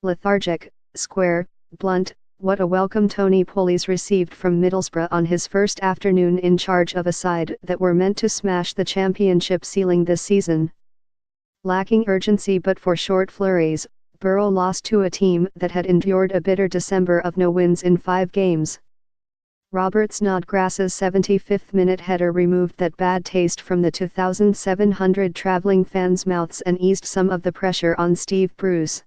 lethargic, square, blunt. What a welcome Tony Pulis received from Middlesbrough on his first afternoon in charge of a side that were meant to smash the championship ceiling this season. Lacking urgency but for short flurries, Borough lost to a team that had endured a bitter December of no wins in 5 games. Robert Snodgrass's 75th minute header removed that bad taste from the 2,700 travelling fans' mouths and eased some of the pressure on Steve Bruce.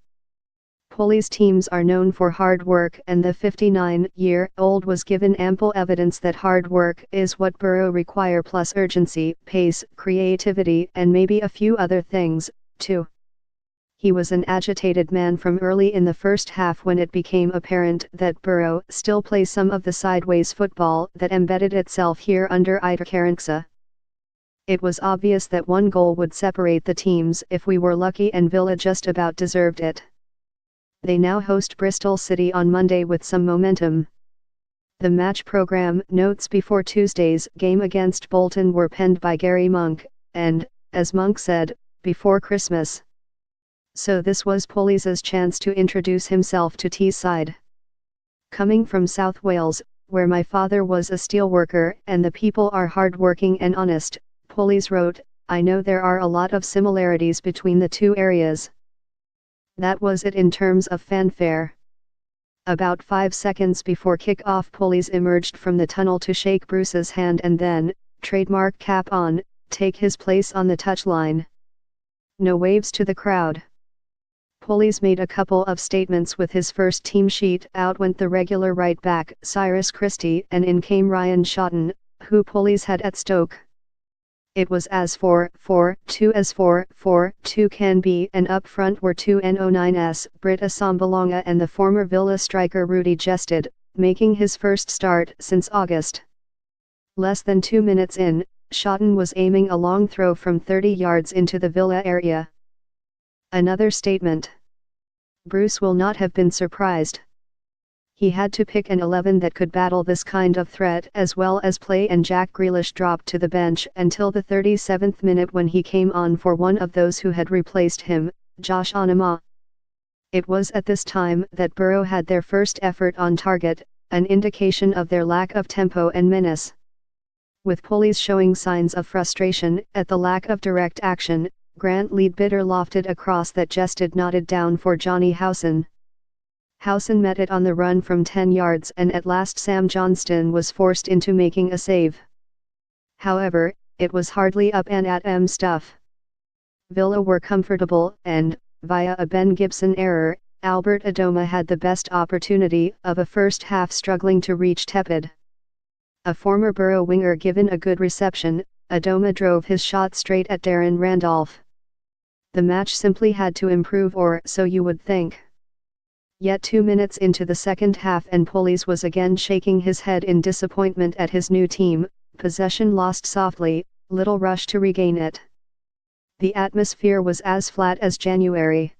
Pulis teams are known for hard work, and the 59-year-old was given ample evidence that hard work is what Borough require, plus urgency, pace, creativity, and maybe a few other things, too. He was an agitated man from early in the first half when it became apparent that Borough still plays some of the sideways football that embedded itself here under Itakaranksa. It was obvious that one goal would separate the teams if we were lucky, and Villa just about deserved it. They now host Bristol City on Monday with some momentum. The match programme notes before Tuesday's game against Bolton were penned by Gary Monk, and, as Monk said, before Christmas. So this was Pulis's chance to introduce himself to Teesside. Coming from South Wales, where my father was a steelworker and the people are hard-working and honest, Pulis wrote, I know there are a lot of similarities between the two areas. That was it in terms of fanfare. About 5 seconds before kick-off, Pulis emerged from the tunnel to shake Bruce's hand and then, trademark cap on, take his place on the touchline. No waves to the crowd. Pulis made a couple of statements with his first team sheet. Out went the regular right back, Cyrus Christie, and in came Ryan Shotton, who Pulis had at Stoke. It was as 4-4-2 as 4-4-2 can be, and up front were two No9s, Britt Assombalonga and the former Villa striker Rudy Jested, making his first start since August. Less than 2 minutes in, Shotton was aiming a long throw from 30 yards into the Villa area. Another statement. Bruce will not have been surprised. He had to pick an 11 that could battle this kind of threat as well as play, and Jack Grealish dropped to the bench until the 37th minute when he came on for one of those who had replaced him, Josh Onama. It was at this time that Borough had their first effort on target, an indication of their lack of tempo and menace. With Pulis showing signs of frustration at the lack of direct action, Grant Leadbitter lofted a cross that Jested nodded down for Johnny Howson. Howson met it on the run from 10 yards, and at last Sam Johnston was forced into making a save. However, it was hardly up and at 'em stuff. Villa were comfortable, and, via a Ben Gibson error, Albert Adoma had the best opportunity of a first half struggling to reach tepid. A former Borough winger given a good reception, Adoma drove his shot straight at Darren Randolph. The match simply had to improve, or so you would think. Yet 2 minutes into the second half and Pulis was again shaking his head in disappointment at his new team, possession lost softly, little rush to regain it. The atmosphere was as flat as January.